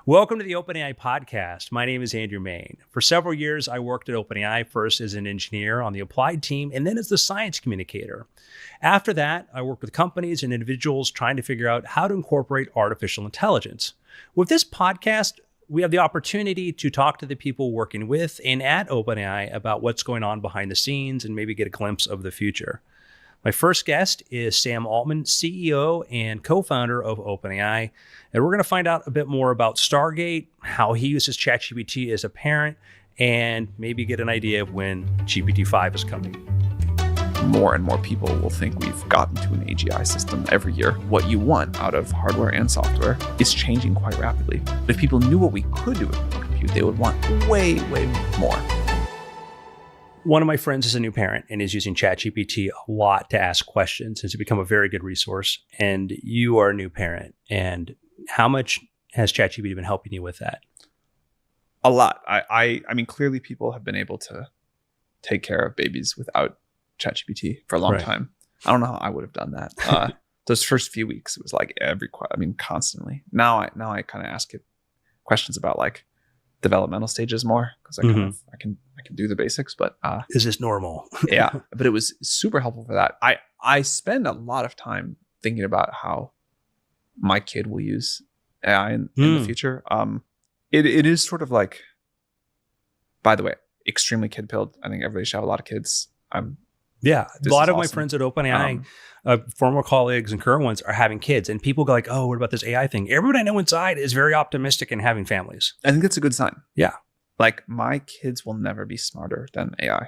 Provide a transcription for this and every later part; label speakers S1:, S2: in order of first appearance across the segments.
S1: Welcome to the OpenAI Podcast. My name is Andrew Mayne. For several years, I worked at OpenAI, first as an engineer on the applied team, and then as the science communicator. After that, I worked with companies and individuals trying to figure out how to incorporate artificial intelligence. With this podcast, we have the opportunity to talk to the people working with and at OpenAI about what's going on behind the scenes and maybe get a glimpse of the future. My first guest is Sam Altman, CEO and co-founder of OpenAI, and we're going to find out a bit more about Stargate, how he uses ChatGPT as a parent, and maybe get an idea of when GPT-5 is coming.
S2: More and more people will think we've gotten to an AGI system every year. What you want out of hardware and software is changing quite rapidly. But if people knew what we could do with compute, they would want way, way more.
S1: One of my friends is a new parent and is using ChatGPT a lot to ask questions. It's become a very good resource. And you are a new parent. And how much has ChatGPT been helping you with that?
S2: A lot. I mean, clearly people have been able to take care of babies without ChatGPT for a long time. I don't know how I would have done that. Those first few weeks, it was like constantly. Now I kind of ask it questions about like developmental stages more because I can do the basics, but
S1: is this normal?
S2: Yeah, but it was super helpful for that. I spend a lot of time thinking about how my kid will use AI in the future. It is sort of like, by the way, extremely kid pilled. I think everybody should have a lot of kids.
S1: Yeah, a lot of my friends at OpenAI, former colleagues and current ones, are having kids, and people go like, "Oh, what about this AI thing?" Everybody I know inside is very optimistic in having families.
S2: I think that's a good sign.
S1: Yeah,
S2: like my kids will never be smarter than AI,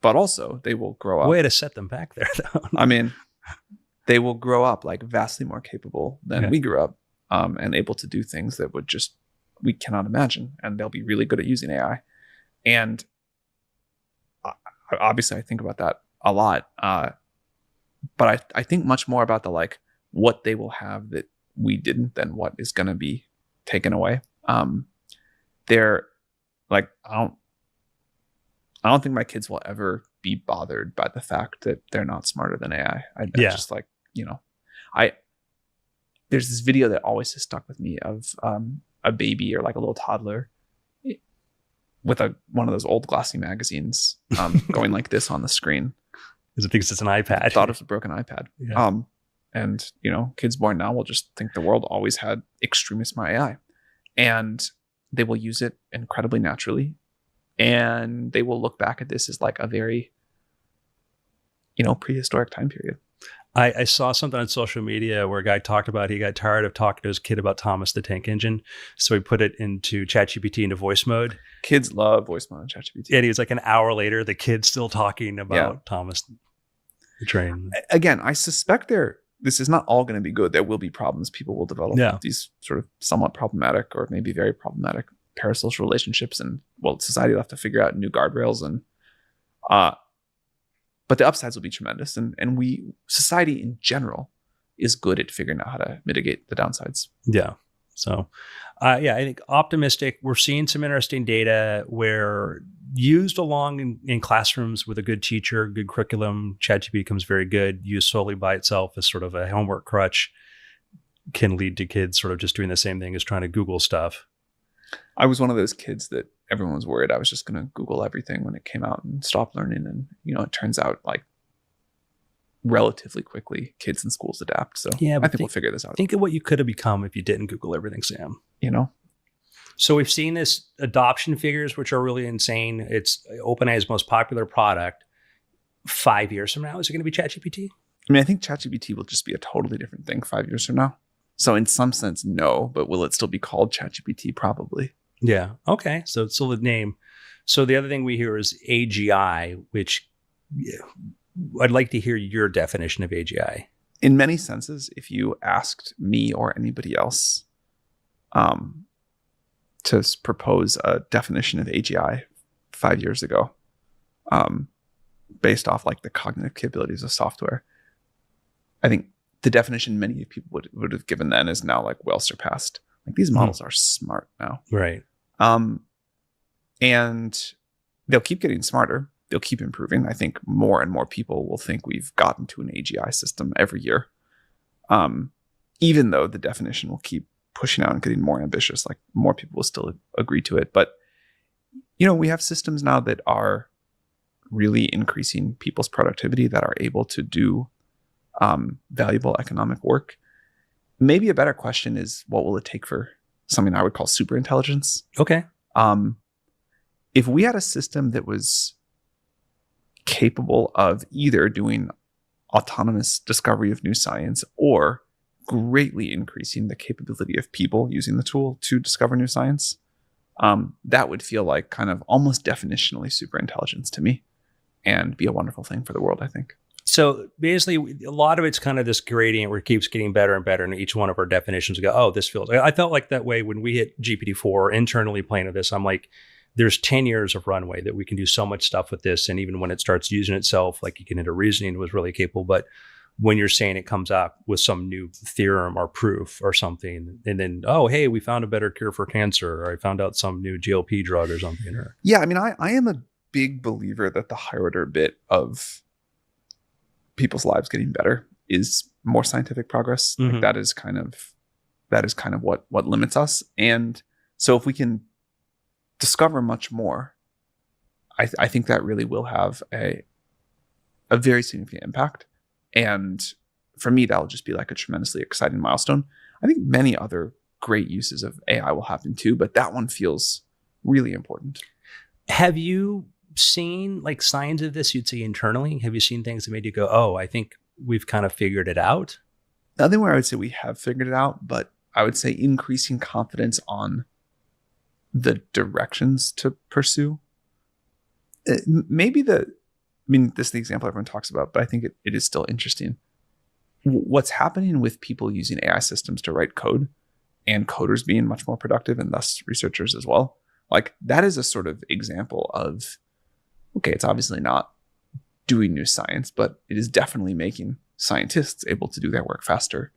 S2: but also they will grow up.
S1: Way to set them back there, though.
S2: I mean, they will grow up like vastly more capable than we grew up, and able to do things that we cannot imagine, and they'll be really good at using AI, and obviously I think about that a lot, but I think much more about the like what they will have that we didn't than what is going to be taken away. They're like, I don't think my kids will ever be bothered by the fact that they're not smarter than AI. I just like, there's this video that always has stuck with me of a baby or like a little toddler with one of those old glossy magazines going like this on the screen.
S1: Because it thinks it's an iPad.
S2: Thought it was a broken iPad. Yeah. And, kids born now will just think the world always had extremely smart AI. And they will use it incredibly naturally. And they will look back at this as like a very, prehistoric time period.
S1: I saw something on social media where a guy talked about he got tired of talking to his kid about Thomas the Tank Engine. So he put it into ChatGPT into voice mode.
S2: Kids love voice mode on ChatGPT.
S1: And he was like an hour later, the kid's still talking about Thomas the Train.
S2: Again, I suspect this is not all going to be good. There will be problems. People will develop these sort of somewhat problematic or maybe very problematic parasocial relationships. And society will have to figure out new guardrails and but the upsides will be tremendous. And society in general is good at figuring out how to mitigate the downsides.
S1: Yeah. So, I think optimistic. We're seeing some interesting data where used along in classrooms with a good teacher, good curriculum, ChatGPT becomes very good. Used solely by itself as sort of a homework crutch can lead to kids sort of just doing the same thing as trying to Google stuff.
S2: I was one of those kids that everyone was worried I was just going to Google everything when it came out and stop learning. And, it turns out like relatively quickly kids in schools adapt. So I think we'll figure this out.
S1: Think of what you could have become if you didn't Google everything, Sam.
S2: So
S1: we've seen this adoption figures, which are really insane. It's OpenAI's most popular product. 5 years from now, is it going to be ChatGPT?
S2: I mean, I think ChatGPT will just be a totally different thing 5 years from now. So in some sense, no, but will it still be called ChatGPT? Probably.
S1: Yeah. Okay. So it's still the name. So the other thing we hear is AGI, which I'd like to hear your definition of AGI.
S2: In many senses, if you asked me or anybody else to propose a definition of AGI 5 years ago, based off like the cognitive capabilities of software, I think the definition many people would have given then is now like well surpassed. Like these models are smart now.
S1: Right.
S2: And they'll keep getting smarter. They'll keep improving. I think more and more people will think we've gotten to an AGI system every year. Even though the definition will keep pushing out and getting more ambitious, like more people will still agree to it. But, we have systems now that are really increasing people's productivity, that are able to do valuable economic work. Maybe a better question is, what will it take for something I would call super intelligence?
S1: Okay.
S2: If we had a system that was capable of either doing autonomous discovery of new science or greatly increasing the capability of people using the tool to discover new science, that would feel like kind of almost definitionally super intelligence to me, and be a wonderful thing for the world, I think.
S1: So basically, a lot of it's kind of this gradient where it keeps getting better and better. And each one of our definitions go, oh, this feels. I felt like that way when we hit GPT-4, internally playing with this. I'm like, there's 10 years of runway that we can do so much stuff with this. And even when it starts using itself, like you can into reasoning, it was really capable. But when you're saying it comes out with some new theorem or proof or something, and then, oh, hey, we found a better cure for cancer, or I found out some new GLP drug or something. Or
S2: yeah, I mean, I am a big believer that the higher order bit of people's lives getting better is more scientific progress.
S1: Mm-hmm.
S2: Like that is kind of what limits us. And so if we can discover much more, I think that really will have a very significant impact. And for me, that'll just be like a tremendously exciting milestone. I think many other great uses of AI will happen too, but that one feels really important.
S1: Have you seen like signs of this, you'd say internally? Have you seen things that made you go, oh, I think we've kind of figured it out?
S2: Nothing where I would say we have figured it out, but I would say increasing confidence on the directions to pursue. This is the example everyone talks about, but I think it is still interesting. What's happening with people using AI systems to write code, and coders being much more productive, and thus researchers as well. Like that is a sort of example of, okay, it's obviously not doing new science, but it is definitely making scientists able to do their work faster.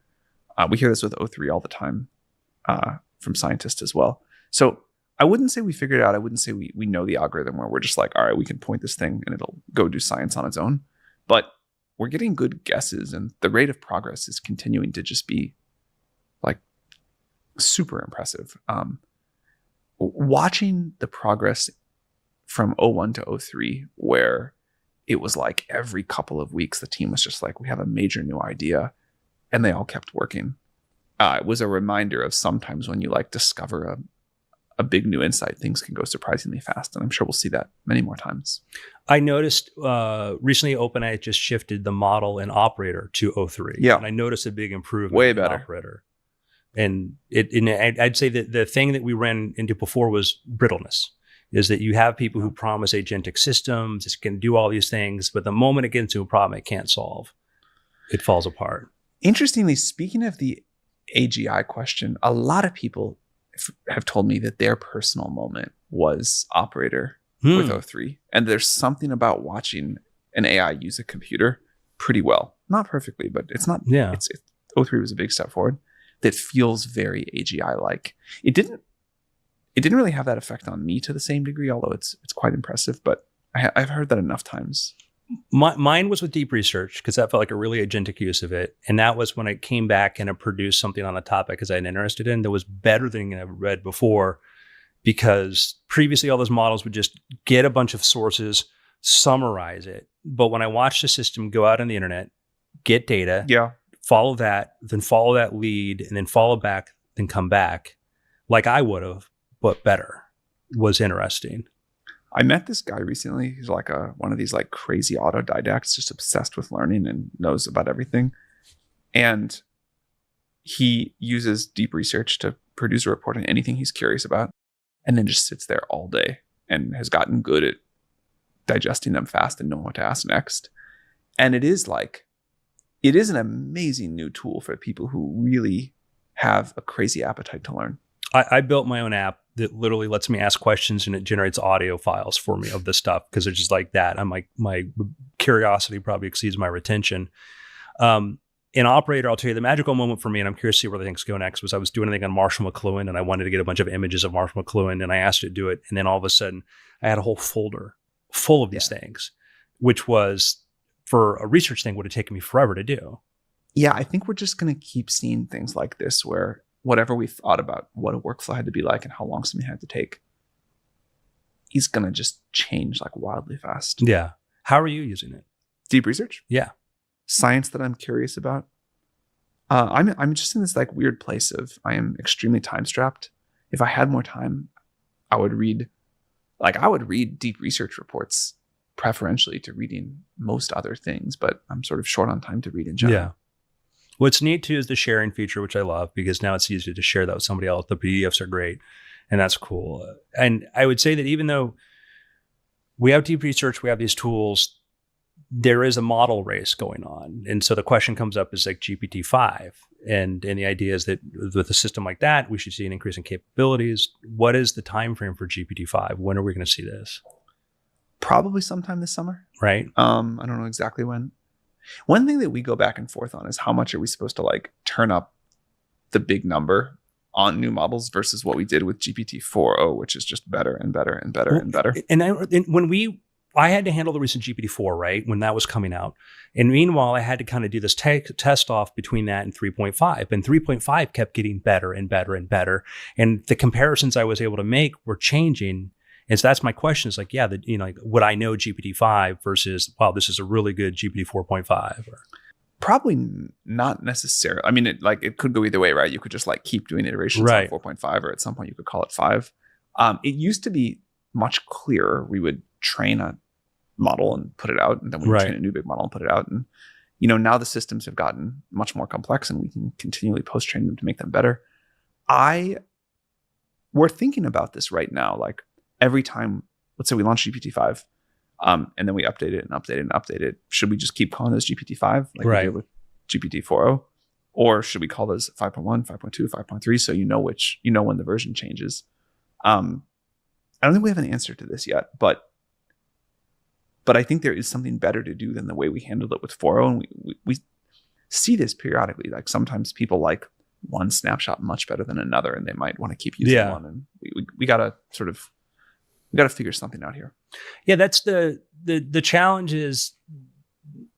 S2: We hear this with O3 all the time from scientists as well. So I wouldn't say we figured it out. I wouldn't say we know the algorithm where we're just like, all right, we can point this thing and it'll go do science on its own. But we're getting good guesses, and the rate of progress is continuing to just be like super impressive. Watching the progress from O1 to O3, where it was like every couple of weeks, the team was just like, we have a major new idea, and they all kept working. It was a reminder of sometimes when you like discover a big new insight, things can go surprisingly fast. And I'm sure we'll see that many more times. I
S1: noticed recently OpenAI just shifted the model in Operator to O3.
S2: Yeah.
S1: And I noticed a big improvement
S2: Way
S1: in
S2: better.
S1: Operator. And I'd say that the thing that we ran into before was brittleness, is that you have people who promise agentic systems, it can do all these things, but the moment it gets into a problem it can't solve, it falls apart.
S2: Interestingly, speaking of the AGI question, a lot of people have told me that their personal moment was Operator with O3. And there's something about watching an AI use a computer pretty well. Not perfectly, but it's not.
S1: Yeah.
S2: O3 was a big step forward that feels very AGI-like. It didn't really have that effect on me to the same degree, although it's quite impressive. But I've heard that enough times.
S1: Mine was with deep research, because that felt like a really agentic use of it. And that was when I came back and I produced something on a topic because I was interested in that was better than I've read before, because previously all those models would just get a bunch of sources, summarize it. But when I watched the system go out on the internet, get data, follow that, then follow that lead, and then follow back, then come back, like I would have, but better, was interesting.
S2: I met this guy recently. He's like one of these like crazy autodidacts, just obsessed with learning and knows about everything. And he uses deep research to produce a report on anything he's curious about, and then just sits there all day and has gotten good at digesting them fast and knowing what to ask next. And it is an amazing new tool for people who really have a crazy appetite to learn.
S1: I built my own app that literally lets me ask questions and it generates audio files for me of the stuff, because it's just like that. I'm like, my curiosity probably exceeds my retention. In Operator, I'll tell you the magical moment for me, and I'm curious to see where things go next, was I was doing a thing on Marshall McLuhan, and I wanted to get a bunch of images of Marshall McLuhan, and I asked it to do it. And then all of a sudden I had a whole folder full of these things, which was, for a research thing, would have taken me forever to do.
S2: Yeah, I think we're just going to keep seeing things like this where whatever we thought about what a workflow had to be like and how long something had to take is going to just change like wildly fast.
S1: Yeah. How are you using it?
S2: Deep research?
S1: Yeah.
S2: Science that I'm curious about. I'm just in this like weird place of I am extremely time strapped. If I had more time, I would read deep research reports preferentially to reading most other things, but I'm sort of short on time to read in general.
S1: Yeah. What's neat too is the sharing feature, which I love because now it's easy to share that with somebody else. The PDFs are great and that's cool. And I would say that even though we have deep research, we have these tools, there is a model race going on. And so the question comes up is like GPT-5. And the idea is that with a system like that, we should see an increase in capabilities. What is the time frame for GPT-5? When are we going to see this?
S2: Probably sometime this summer.
S1: Right.
S2: I don't know exactly when. One thing that we go back and forth on is how much are we supposed to like turn up the big number on new models versus what we did with GPT-4o, which is just better and better and better and better.
S1: And when I had to handle the recent GPT-4, right, when that was coming out. And meanwhile, I had to kind of do this test off between that and 3.5. And 3.5 kept getting better and better and better. And the comparisons I was able to make were changing. And so that's my question is like, yeah, would I know GPT-5 versus, wow, this is a really good GPT 4.5?
S2: Probably not necessarily. I mean, it could go either way, right? You could just like keep doing iterations
S1: right.
S2: on 4.5, or at some point you could call it 5. It used to be much clearer. We would train a model and put it out, and then we would train a new big model and put it out. And now the systems have gotten much more complex, and we can continually post-train them to make them better. We're thinking about this right now. Like every time, let's say we launch GPT-5, and then we update it and update it and update it. Should we just keep calling those GPT-5 like we did with GPT-4o? Or should we call those 5.1, 5.2, 5.3 so you know when the version changes? I don't think we have an answer to this yet, but I think there is something better to do than the way we handled it with 4o. And we see this periodically. Like sometimes people like one snapshot much better than another, and they might want to keep using one. And we gotta figure something out here.
S1: Yeah, that's the challenge is,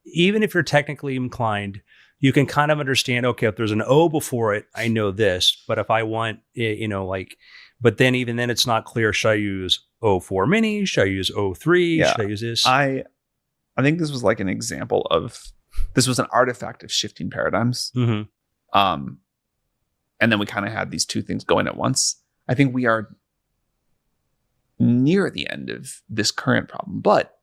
S1: even if you're technically inclined, you can kind of understand, okay, if there's an O before it, I know this. But if I want, but then even then it's not clear. Should I use O4 mini? Should I use O3?
S2: Yeah.
S1: Should I use this?
S2: I think this was like an example of, this was an artifact of shifting paradigms.
S1: Mm-hmm.
S2: And then we kind of had these two things going at once. I think we are near the end of this current problem, but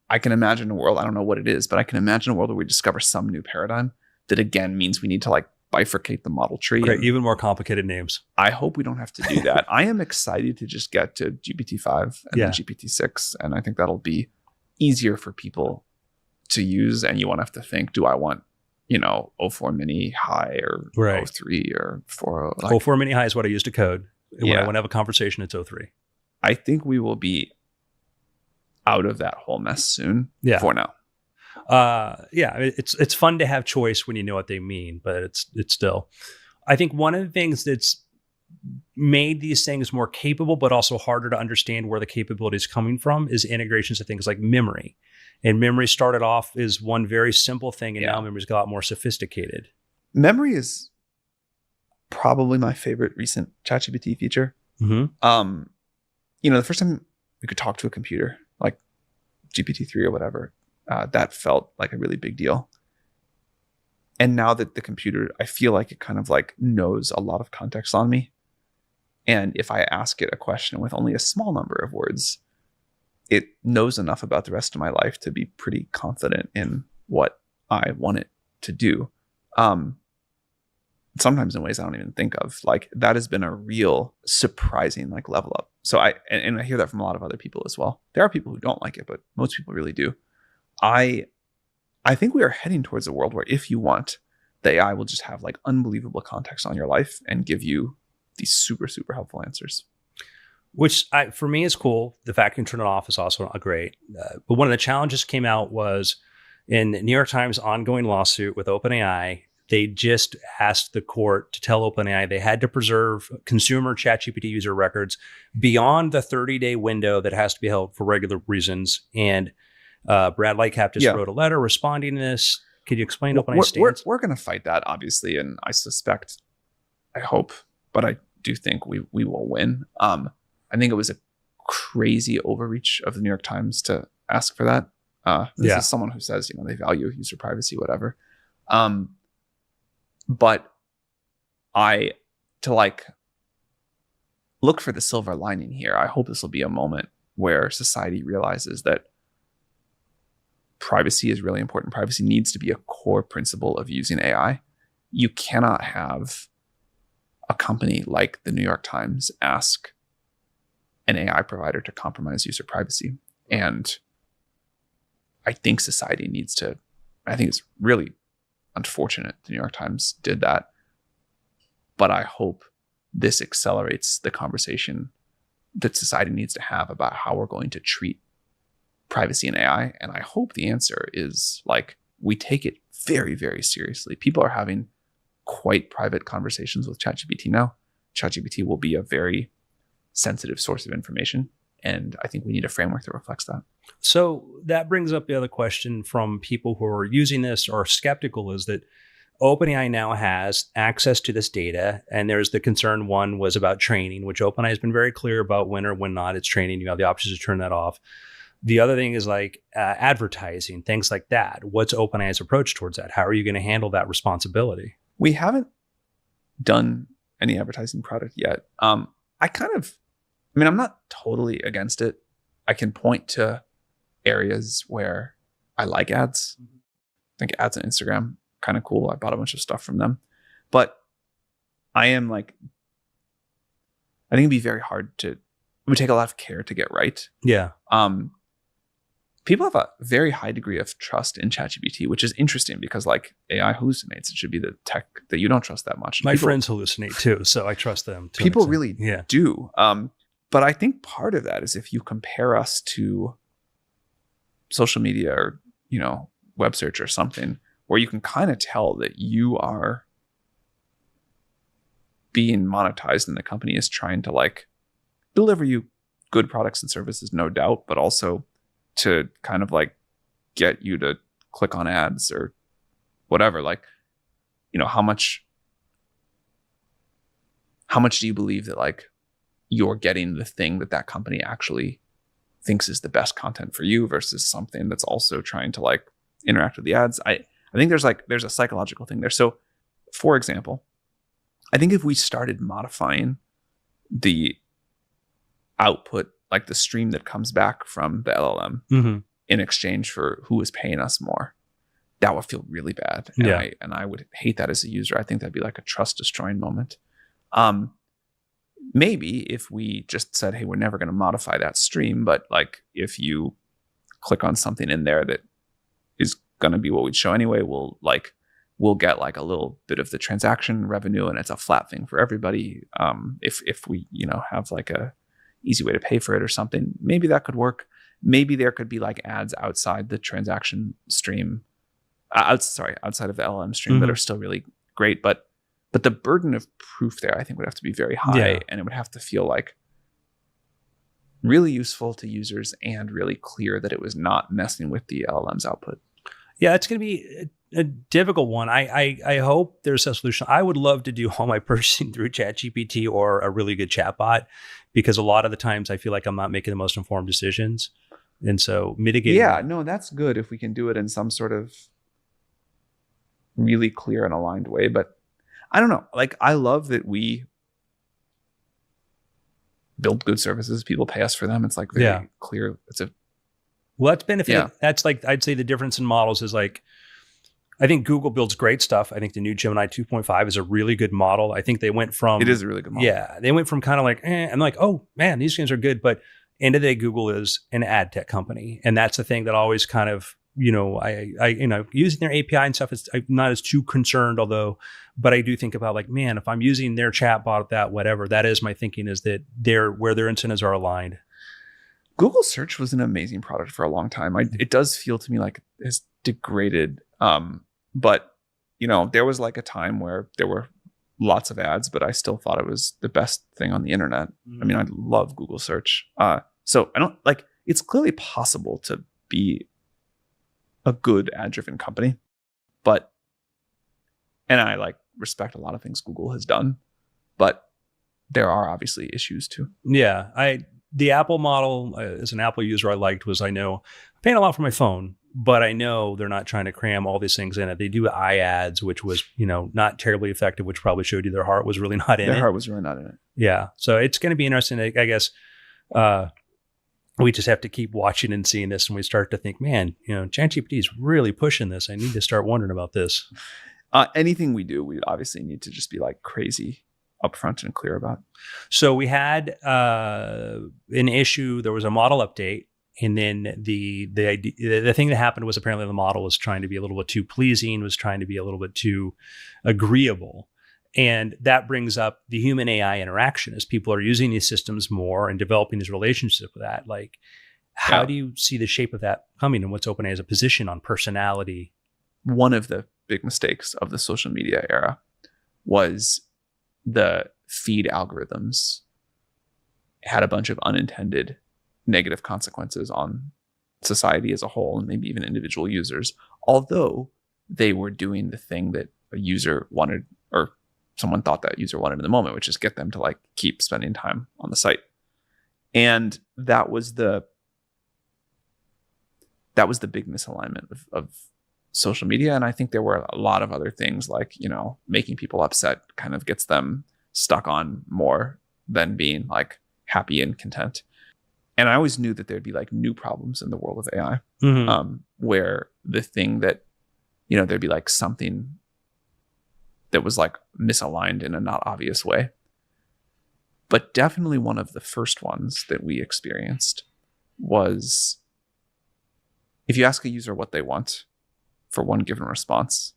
S2: I can imagine a world, I don't know what it is, but I can imagine a world where we discover some new paradigm that again means we need to like bifurcate the model tree.
S1: Great, even more complicated names.
S2: I hope we don't have to do that. I am excited to just get to GPT-5 and then GPT-6, and I think that'll be easier for people to use, and you won't have to think, do I want O4 mini high or O3 or 4.0? Like,
S1: O4 mini high is what I use to code. When I want to have a conversation, it's O3.
S2: I think we will be out of that whole mess soon. For now.
S1: It's fun to have choice when you know what they mean, but it's still, I think one of the things that's made these things more capable, but also harder to understand where the capability is coming from is integrations of things like memory. And memory started off as one very simple thing, and now memory's got a lot more sophisticated.
S2: Memory is probably my favorite recent ChatGPT feature.
S1: Mm-hmm.
S2: The first time we could talk to a computer, like GPT-3 or whatever, that felt like a really big deal. And now that the computer, I feel like it kind of like knows a lot of context on me. And if I ask it a question with only a small number of words, it knows enough about the rest of my life to be pretty confident in what I want it to do. Sometimes in ways I don't even think of. Like that has been a real surprising like level up. So I hear that from a lot of other people as well. There are people who don't like it, but most people really do. I think we are heading towards a world where if you want, the AI will just have like unbelievable context on your life and give you these super, super helpful answers.
S1: Which for me is cool. The fact you can turn it off is also great. But one of the challenges came out was in New York Times ongoing lawsuit with OpenAI. They just asked the court to tell OpenAI they had to preserve consumer ChatGPT user records beyond the 30-day window that has to be held for regular reasons. And Brad Lightcap just wrote a letter responding to this. Could you explain OpenAI's stance?
S2: We're going to fight that, obviously. And I suspect, I hope but I do think we will win. I think it was a crazy overreach of the New York Times to ask for that. This is someone who says, they value user privacy, whatever. But to look for the silver lining here, I hope this will be a moment where society realizes that privacy is really important. Privacy needs to be a core principle of using AI. You cannot have a company like the New York Times ask an AI provider to compromise user privacy. And I think society needs to, I think it's really unfortunate the New York Times did that. But I hope this accelerates the conversation that society needs to have about how we're going to treat privacy and AI. And I hope the answer is we take it very, very seriously. People are having quite private conversations with ChatGPT now. ChatGPT will be a very sensitive source of information. And I think we need a framework that reflects that.
S1: So that brings up the other question from people who are using this or skeptical, is that OpenAI now has access to this data. And there's the concern, one was about training, which OpenAI has been very clear about when or when not it's training. You have the option to turn that off. The other thing is advertising, things like that. What's OpenAI's approach towards that? How are you going to handle that responsibility?
S2: We haven't done any advertising product yet. I'm not totally against it. I can point to areas where I like ads. I think ads on Instagram, kind of cool. I bought a bunch of stuff from them. But I think it'd be very hard it would take a lot of care to get right.
S1: Yeah.
S2: People have a very high degree of trust in ChatGPT, which is interesting because AI hallucinates. It should be the tech that you don't trust that much.
S1: My friends hallucinate too, so I trust them.
S2: People really do. But I think part of that is if you compare us to social media or, web search or something, where you can kind of tell that you are being monetized and the company is trying to deliver you good products and services, no doubt, but also to kind of get you to click on ads or whatever. How much do you believe that you're getting the thing that company actually thinks is the best content for you versus something that's also trying to interact with the ads? I think there's a psychological thing there. So for example, I think if we started modifying the output, the stream that comes back from the LLM in exchange for who is paying us more, that would feel really bad. And I would hate that as a user. I think that'd be a trust destroying moment. Maybe if we just said, hey, we're never going to modify that stream, but if you click on something in there that is going to be what we'd show anyway, we'll get a little bit of the transaction revenue and it's a flat thing for everybody. If we, have a easy way to pay for it or something, maybe that could work. Maybe there could be ads outside the transaction stream, outside of the LLM stream that are still really great. But the burden of proof there, I think, would have to be very high, and it would have to feel really useful to users and really clear that it was not messing with the LLM's output.
S1: Yeah, it's going to be a difficult one. I hope there's a solution. I would love to do all my purchasing through ChatGPT or a really good chatbot, because a lot of the times I feel like I'm not making the most informed decisions. And so mitigating.
S2: Yeah, no, that's good if we can do it in some sort of really clear and aligned way. But I don't know. I love that we build good services. People pay us for them. It's very clear.
S1: Well, that's benefit. Yeah. That's I'd say the difference in models is I think Google builds great stuff. I think the new Gemini 2.5 is a really good model. I think they went from...
S2: It is a really good model.
S1: Yeah. They went from kind of I'm oh man, these things are good. But end of the day, Google is an ad tech company. And that's the thing that always kind of, using their API and stuff, I'm not as too concerned, but I do think about man, if I'm using their chatbot, that is my thinking, is that where their incentives are aligned.
S2: Google search was an amazing product for a long time. It does feel to me like it's degraded. But there was a time where there were lots of ads, but I still thought it was the best thing on the internet. I mean, I love Google search. So I don't it's clearly possible to be a good ad-driven company, and I respect a lot of things Google has done, but there are obviously issues too.
S1: Yeah. The Apple model, as an Apple user, I liked was I'm paying a lot for my phone, but I know they're not trying to cram all these things in it. They do iAds, which was, not terribly effective, which probably showed you their heart was really not in it.
S2: Their heart was really not in it.
S1: Yeah. So it's going to be interesting. I guess we just have to keep watching and seeing this, and we start to think, man, ChatGPT is really pushing this. I need to start wondering about this.
S2: Anything we do, we obviously need to just be like crazy upfront and clear about.
S1: So we had an issue. There was a model update. And then the thing that happened was apparently the model was trying to be a little bit too pleasing, was trying to be a little bit too agreeable. And that brings up the human AI interaction as people are using these systems more and developing these relationships with that. Like, how do you see the shape of that coming, and what's OpenAI's position on personality?
S2: One of the big mistakes of the social media era was the feed algorithms had a bunch of unintended negative consequences on society as a whole, and maybe even individual users, although they were doing the thing that a user wanted, or someone thought that user wanted in the moment, which is get them to like keep spending time on the site. And that was the big misalignment of social media. And I think there were a lot of other things like, making people upset kind of gets them stuck on more than being like happy and content. And I always knew that there'd be like new problems in the world of AI, where the thing that, there'd be like something that was like misaligned in a not obvious way. But definitely one of the first ones that we experienced was if you ask a user what they want for one given response,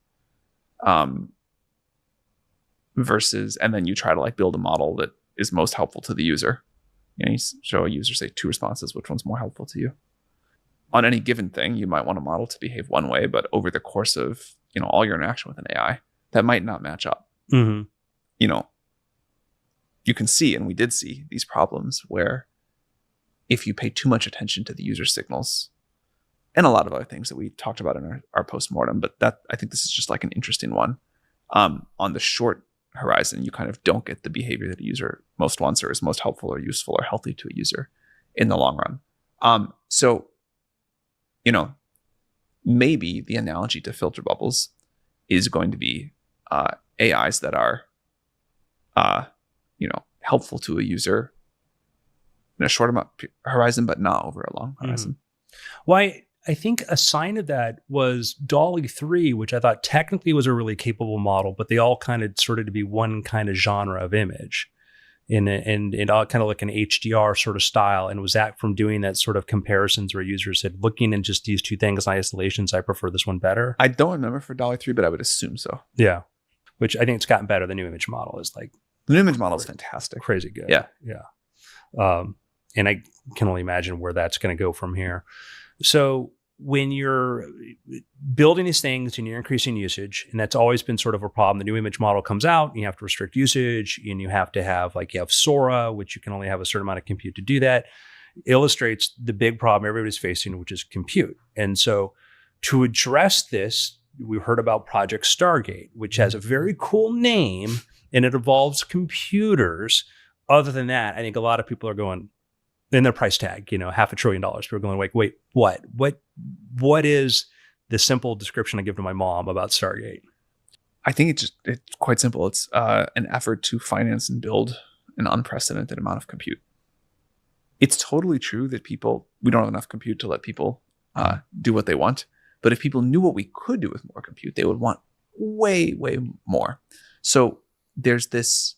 S2: versus, and then you try to like build a model that is most helpful to the user. You show a user, say, 2 responses, which one's more helpful to you? On any given thing, you might want a model to behave one way, but over the course of, all your interaction with an AI, that might not match up. You can see, and we did see these problems where if you pay too much attention to the user signals and a lot of other things that we talked about in our postmortem, but I think this is just like an interesting one. On the short horizon, you kind of don't get the behavior that a user most wants or is most helpful or useful or healthy to a user in the long run. So, maybe the analogy to filter bubbles is going to be AIs that are, helpful to a user in a short horizon, but not over a long horizon.
S1: Well, I think a sign of that was DALL-E 3, which I thought technically was a really capable model, but they all kind of sorted to be one kind of genre of image, and all kind of like an HDR sort of style. And was that from doing that sort of comparisons where users said, looking in just these two things in isolations, I prefer this one better?
S2: I don't remember for DALL-E 3, but I would assume so.
S1: Yeah, which I think it's gotten better. The new image model is like
S2: the new image model is fantastic,
S1: crazy good.
S2: Yeah.
S1: And I can only imagine where that's going to go from here. So when you're building these things and you're increasing usage, and that's always been sort of a problem, the new image model comes out and you have to restrict usage, and you have to have you have Sora, which you can only have a certain amount of compute to do that. It illustrates the big problem everybody's facing, which is compute. And so to address this, we heard about Project Stargate, which has a very cool name and it involves computers. Other than that, I think a lot of people are going, in their price tag, $500 billion. People are going like, wait, what? What is the simple description I give to my mom about Stargate?
S2: I think it's quite simple. It's an effort to finance and build an unprecedented amount of compute. It's totally true that we don't have enough compute to let people do what they want. But if people knew what we could do with more compute, they would want way, way more. So there's this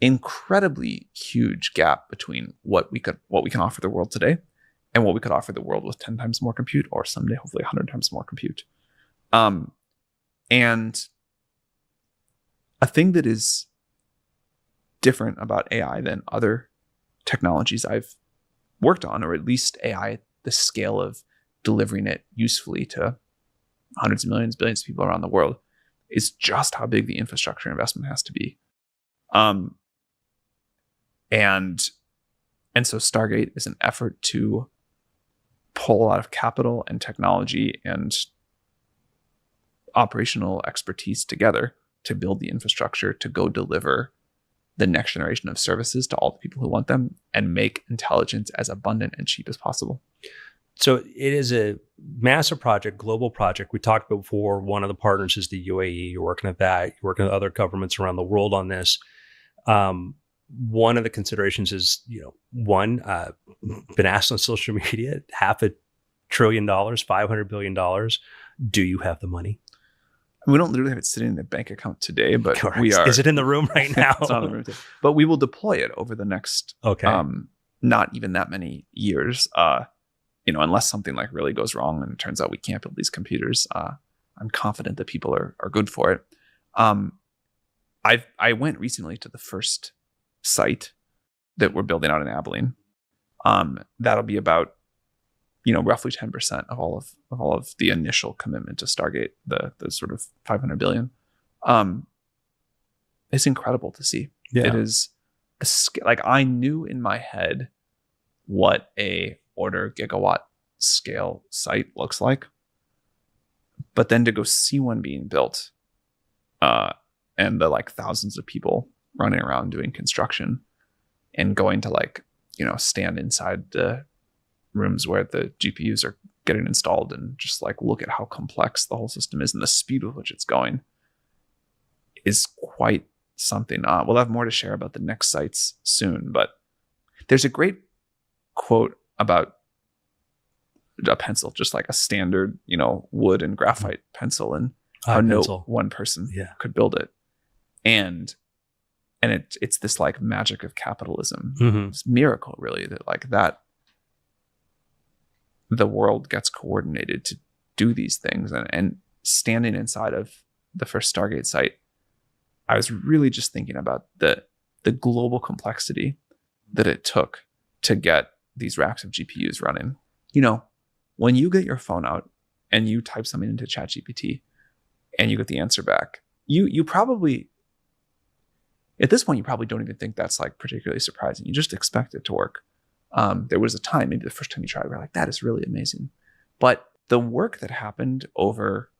S2: incredibly huge gap between what we can offer the world today and what we could offer the world with 10 times more compute, or someday hopefully 100 times more compute. And a thing that is different about AI than other technologies I've worked on, or at least AI at the scale of delivering it usefully to hundreds of millions, billions of people around the world, is just how big the infrastructure investment has to be. And so Stargate is an effort to pull a lot of capital and technology and operational expertise together to build the infrastructure to go deliver the next generation of services to all the people who want them and make intelligence as abundant and cheap as possible.
S1: So it is a massive project, global project. We talked about before, one of the partners is the UAE. You're working at that. You're working with other governments around the world on this. One of the considerations is, been asked on social media, $500 billion, $500 billion. Do you have the money?
S2: We don't literally have it sitting in the bank account today, but
S1: Correct.
S2: we are.
S1: Is it in the room right now?
S2: It's not in the room today. But we will deploy it over the next, not even that many years. Unless something like really goes wrong and it turns out we can't build these computers, I'm confident that people are good for it. I went recently to the first site that we're building out in Abilene. That'll be about, roughly 10% of all of the initial commitment to Stargate, the sort of 500 billion. It's incredible to see. Yeah. It is like I knew in my head what a order gigawatt scale site looks like, but then to go see one being built, and the like thousands of people running around doing construction and going to stand inside the rooms where the GPUs are getting installed and just look at how complex the whole system is and the speed with which it's going is quite something. We'll have more to share about the next sites soon, but there's a great quote about a pencil, just like a standard, wood and graphite pencil, and how no one person could build it. And it's this magic of capitalism, this miracle really, that the world gets coordinated to do these things. And standing inside of the first Stargate site, I was really just thinking about the global complexity that it took to get these racks of GPUs running. When you get your phone out and you type something into ChatGPT and you get the answer back, you probably, at this point, you probably don't even think that's particularly surprising. You just expect it to work. There was a time, maybe the first time you tried, where that is really amazing. But the work that happened over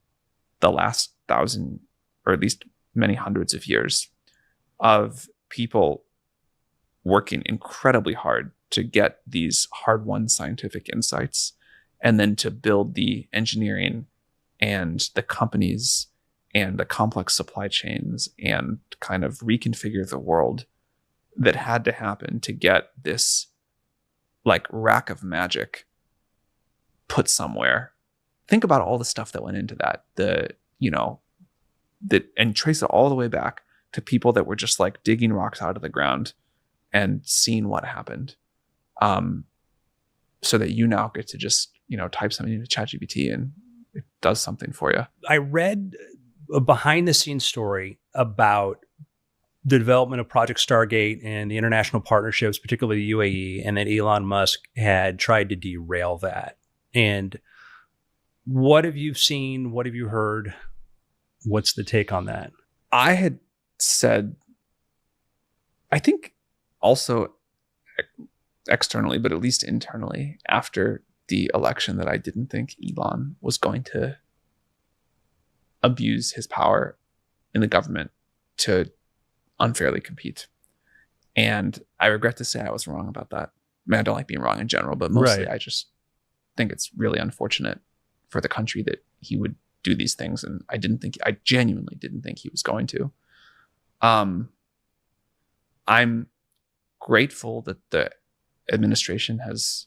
S2: the last 1,000, or at least many hundreds of years, of people working incredibly hard to get these hard-won scientific insights, and then to build the engineering and the companies and the complex supply chains and kind of reconfigure the world that had to happen to get this rack of magic put somewhere. Think about all the stuff that went into that, and trace it all the way back to people that were just digging rocks out of the ground and seeing what happened. So that you now get to just, type something into ChatGPT and it does something for you.
S1: I read a behind the scenes story about the development of Project Stargate and the international partnerships, particularly the UAE, and that Elon Musk had tried to derail that. And what have you seen? What have you heard? What's the take on that?
S2: I had said, I think also externally, but at least internally, after the election, that I didn't think Elon was going to abuse his power in the government to unfairly compete. And I regret to say I was wrong about that. I don't like being wrong in general, but mostly I just think it's really unfortunate for the country that he would do these things. And I genuinely didn't think he was going to. I'm grateful that the administration has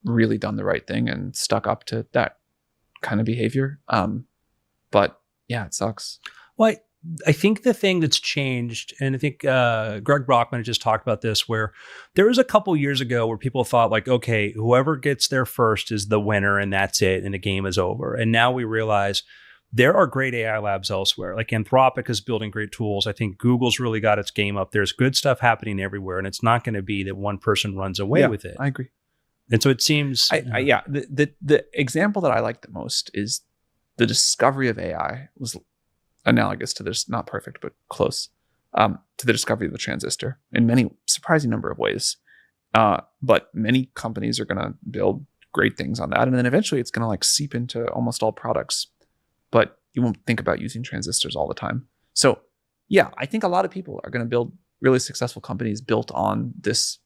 S2: really done the right thing and stuck up to that kind of behavior. But yeah, it sucks.
S1: Well, I think the thing that's changed, and I think Greg Brockman just talked about this, where there was a couple years ago where people thought okay, whoever gets there first is the winner and that's it, and the game is over. And now we realize there are great AI labs elsewhere. Anthropic is building great tools. I think Google's really got its game up. There's good stuff happening everywhere, and it's not going to be that one person runs away with it.
S2: I agree.
S1: And so it seems...
S2: The example that I like the most is the discovery of AI was analogous to this, not perfect, but close, to the discovery of the transistor in many surprising number of ways. But many companies are going to build great things on that. And then eventually it's going to seep into almost all products. But you won't think about using transistors all the time. So yeah, I think a lot of people are going to build really successful companies built on this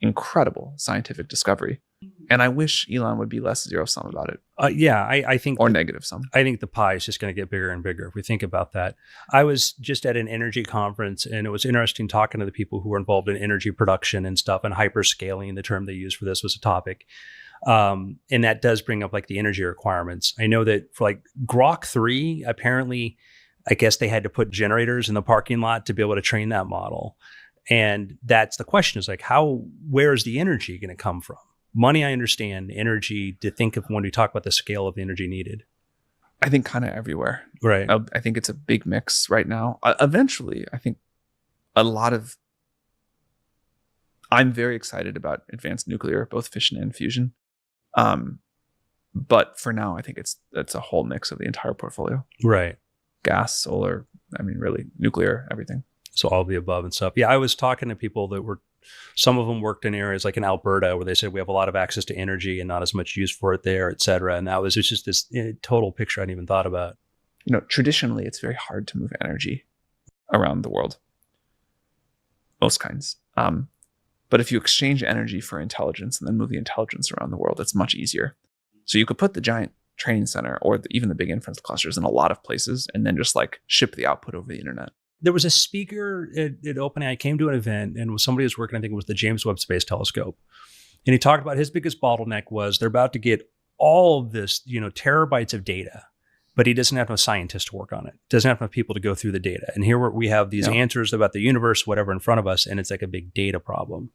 S2: incredible scientific discovery. And I wish Elon would be less zero-sum about it.
S1: I think...
S2: Or negative-sum.
S1: I think the pie is just going to get bigger and bigger if we think about that. I was just at an energy conference, and it was interesting talking to the people who were involved in energy production and stuff, and hyperscaling, the term they used for this was a topic. And that does bring up like the energy requirements. I know that for like Grok 3, apparently, I guess they had to put generators in the parking lot to be able to train that model. And that's the question, is like, where is the energy going to come from? Money, I understand. Energy, to think of when we talk about the scale of the energy needed.
S2: I think kind of everywhere.
S1: Right.
S2: I think it's a big mix right now. Eventually, I think I'm very excited about advanced nuclear, both fission and fusion. But for now, I think it's a whole mix of the entire portfolio.
S1: Right.
S2: Gas, solar, really nuclear, everything.
S1: So all of the above and stuff. Yeah, I was talking to people that some of them worked in areas like in Alberta where they said we have a lot of access to energy and not as much use for it there, et cetera. And it's just this total picture I hadn't even thought about.
S2: Traditionally, it's very hard to move energy around the world. Most kinds. But if you exchange energy for intelligence and then move the intelligence around the world, it's much easier. So you could put the giant training center or even the big inference clusters in a lot of places and then just like ship the output over the internet.
S1: There was a speaker at OpenAI came to an event, and somebody was working, I think it was the James Webb Space Telescope. And he talked about his biggest bottleneck was they're about to get all of this, terabytes of data, but he doesn't have enough scientists to work on it. Doesn't have enough people to go through the data. And here we have these answers about the universe, whatever in front of us, and it's like a big data problem.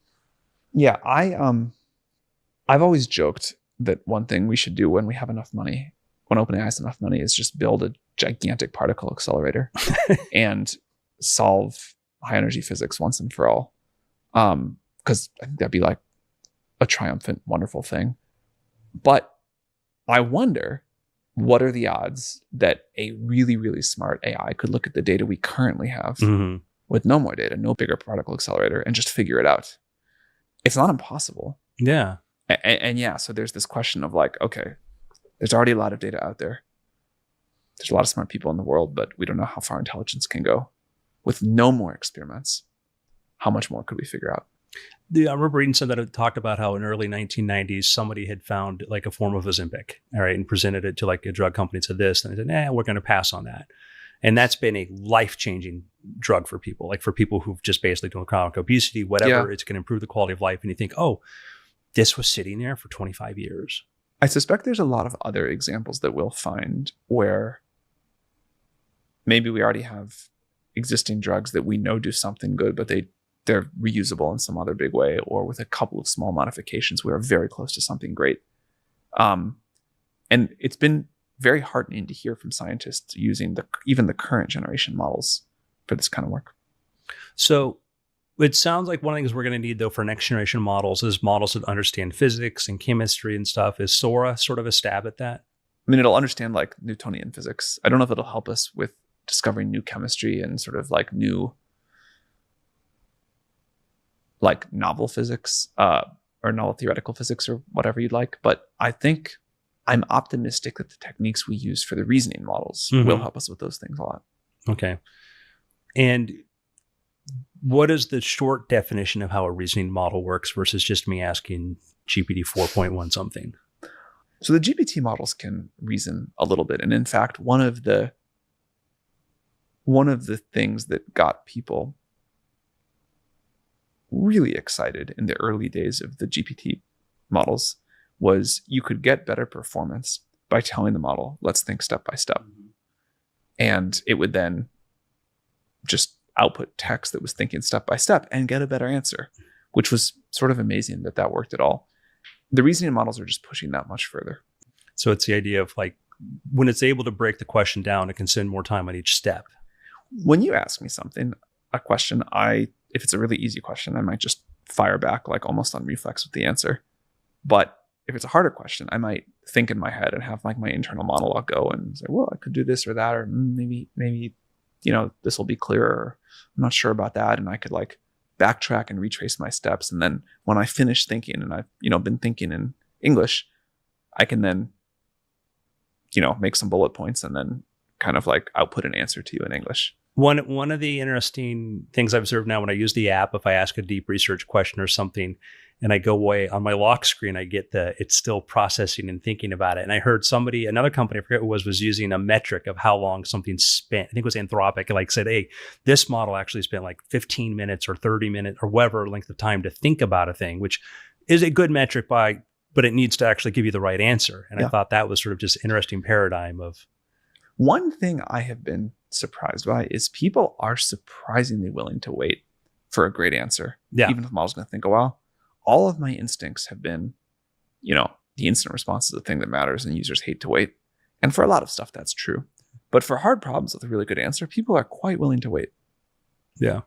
S2: Yeah, I've always joked that one thing we should do when we have enough money, when OpenAI has enough money, is just build a gigantic particle accelerator and solve high energy physics once and for all. Because I think that'd be like a triumphant, wonderful thing. But I wonder, what are the odds that a really, really smart AI could look at the data we currently have with no more data, no bigger particle accelerator, and just figure it out? It's not impossible.
S1: Yeah.
S2: And yeah, so there's this question of like, okay, there's already a lot of data out there. There's a lot of smart people in the world, but we don't know how far intelligence can go. With no more experiments, how much more could we figure out?
S1: I remember reading something that talked about how in early 1990s, somebody had found like a form of Ozempic, all right, and presented it to like a drug company, said this, and they said, we're going to pass on that. And that's been a life-changing drug for people, like for people who've just basically doing chronic obesity, whatever, it's going to improve the quality of life. And you think, this was sitting there for 25 years.
S2: I suspect there's a lot of other examples that we'll find where maybe we already have existing drugs that we know do something good, but they're reusable in some other big way, or with a couple of small modifications, we are very close to something great. And it's been very heartening to hear from scientists using even the current generation models for this kind of work. So
S1: it sounds like one of the things we're going to need, though, for next generation models is models that understand physics and chemistry and stuff. Is Sora sort of a stab at that?
S2: It'll understand like Newtonian physics. I don't know if it'll help us with discovering new chemistry and sort of like new, like novel physics, or novel theoretical physics, or whatever you'd like. But I think I'm optimistic that the techniques we use for the reasoning models will help us with those things a lot.
S1: Okay. And what is the short definition of how a reasoning model works versus just me asking GPT 4.1 something?
S2: So the GPT models can reason a little bit. And in fact, one of the things that got people really excited in the early days of the GPT models was you could get better performance by telling the model, let's think step by step. And it would then just output text that was thinking step by step and get a better answer, which was sort of amazing that worked at all. The reasoning models are just pushing that much further.
S1: So it's the idea of like, when it's able to break the question down, it can spend more time on each step.
S2: When you ask me a question, if it's a really easy question, I might just fire back like almost on reflex with the answer. But if it's a harder question, I might think in my head and have like my internal monologue go and say, well, I could do this or that, or maybe, this will be clearer. I'm not sure about that. And I could like backtrack and retrace my steps. And then when I finish thinking and I've, been thinking in English, I can then, make some bullet points and then kind of like output an answer to you in English.
S1: One of the interesting things I've observed now when I use the app, if I ask a deep research question or something, and I go away on my lock screen, I get it's still processing and thinking about it. And I heard another company, I forget who it was using a metric of how long something spent. I think it was Anthropic, like said, hey, this model actually spent like 15 minutes or 30 minutes or whatever length of time to think about a thing, which is a good metric but it needs to actually give you the right answer. And I thought that was sort of just interesting paradigm of.
S2: One thing I have been surprised by is people are surprisingly willing to wait for a great answer.
S1: Yeah.
S2: Even if the model's going to think a while. All of my instincts have been, the instant response is the thing that matters and users hate to wait. And for a lot of stuff, that's true. But for hard problems with a really good answer, people are quite willing to wait.
S1: Yeah.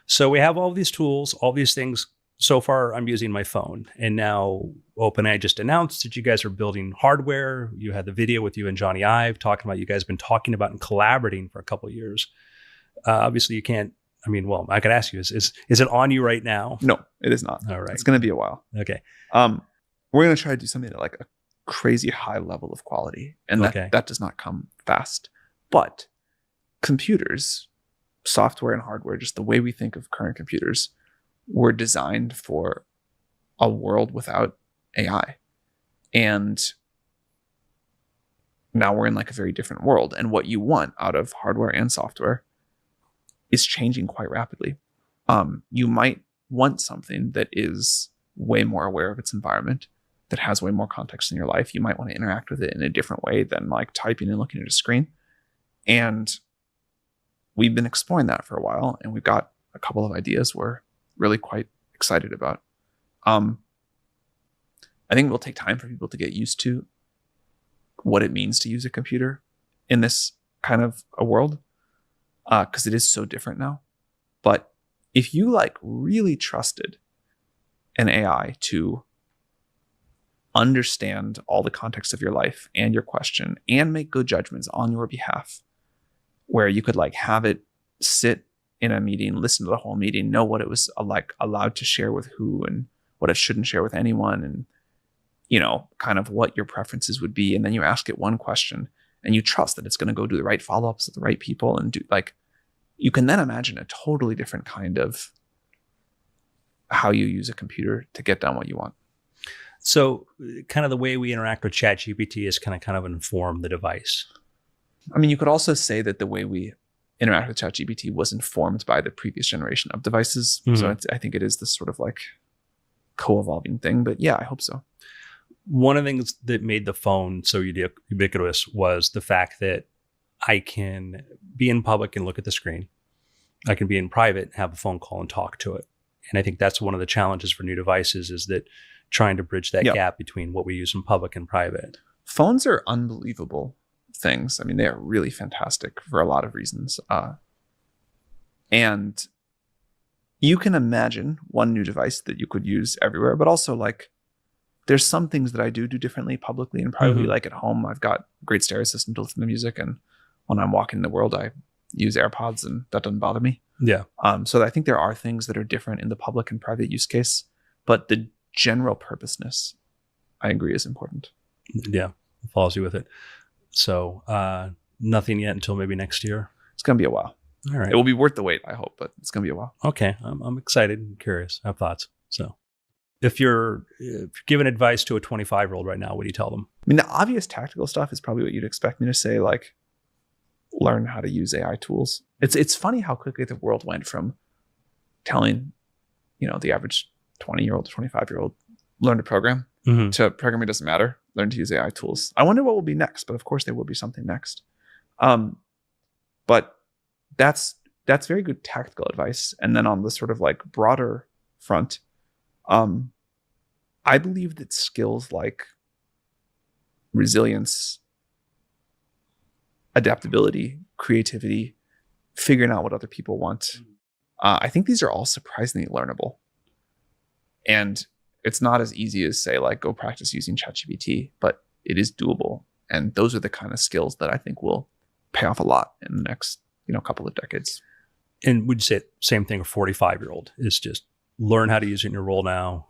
S1: So we have all these tools, all these things. So far, I'm using my phone. And now OpenAI just announced that you guys are building hardware. You had the video with you and Johnny Ive talking about you guys have been talking about and collaborating for a couple of years. Obviously, you can't. I could ask you, is it on you right now?
S2: No, it is not.
S1: All right.
S2: It's going to be a while.
S1: Okay.
S2: We're going to try to do something at like a crazy high level of quality. And that does not come fast. But computers, software and hardware, just the way we think of current computers, were designed for a world without AI. And now we're in like a very different world. And what you want out of hardware and software is changing quite rapidly. You might want something that is way more aware of its environment, that has way more context in your life. You might want to interact with it in a different way than like typing and looking at a screen. And we've been exploring that for a while, and we've got a couple of ideas we're really quite excited about. I think it will take time for people to get used to what it means to use a computer in this kind of a world, because it is so different now. But if you like really trusted an AI to understand all the context of your life and your question and make good judgments on your behalf, where you could like have it sit in a meeting, listen to the whole meeting, know what it was like allowed to share with who and what it shouldn't share with anyone, and kind of what your preferences would be. And then you ask it one question and you trust that it's going to go do the right follow-ups with the right people and do like, you can then imagine a totally different kind of how you use a computer to get done what you want.
S1: So kind of the way we interact with ChatGPT is kind of inform the device.
S2: I mean, you could also say that the way we interact with ChatGPT was informed by the previous generation of devices. Mm-hmm. So I think it is this sort of like co-evolving thing, but yeah, I hope so.
S1: One of the things that made the phone so ubiquitous was the fact that I can be in public and look at the screen. I can be in private, have a phone call and talk to it. And I think that's one of the challenges for new devices, is that trying to bridge that gap between what we use in public and private.
S2: Phones are unbelievable things. I mean, they are really fantastic for a lot of reasons. And you can imagine one new device that you could use everywhere, but also like there's some things that I do differently publicly and privately. Mm-hmm. Like at home, I've got a great stereo system to listen to music. And when I'm walking the world, I use AirPods and that doesn't bother me.
S1: Yeah.
S2: So I think there are things that are different in the public and private use case, but the general purposeness, I agree, is important.
S1: Yeah. Follows you with it. So nothing yet until maybe next year.
S2: It's going to be a while.
S1: All right.
S2: It will be worth the wait, I hope, but it's going to be a while.
S1: Okay. I'm excited and curious. I have thoughts. So if you're giving advice to a 25-year-old right now, what do you tell them?
S2: I mean, the obvious tactical stuff is probably what you'd expect me to say, like learn how to use AI tools. It's funny how quickly the world went from telling, the average 20-year-old to 25-year-old, learn to program, to programming doesn't matter, learn to use AI tools. I wonder what will be next, but of course there will be something next. But that's very good tactical advice. And then on the sort of like broader front, I believe that skills like resilience, adaptability, creativity, figuring out what other people want, I think these are all surprisingly learnable. And it's not as easy as say like go practice using ChatGPT, but it is doable. And those are the kind of skills that I think will pay off a lot in the next couple of decades.
S1: And would you say same thing, a 45-year-old is just learn how to use it in your role now?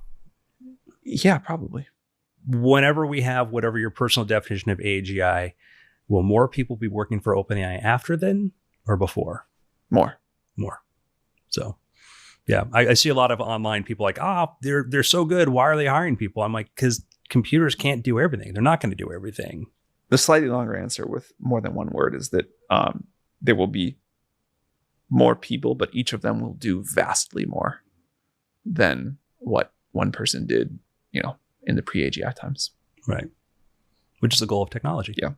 S2: Yeah, probably.
S1: Whenever we have whatever your personal definition of AGI, will more people be working for OpenAI after then? or before?
S2: More.
S1: So, yeah, I see a lot of online people like, they're so good. Why are they hiring people? I'm like, because computers can't do everything. They're not going to do everything.
S2: The slightly longer answer with more than one word is that there will be more people, but each of them will do vastly more than what one person did, in the pre-AGI times.
S1: Right. Which is the goal of technology.
S2: Yeah.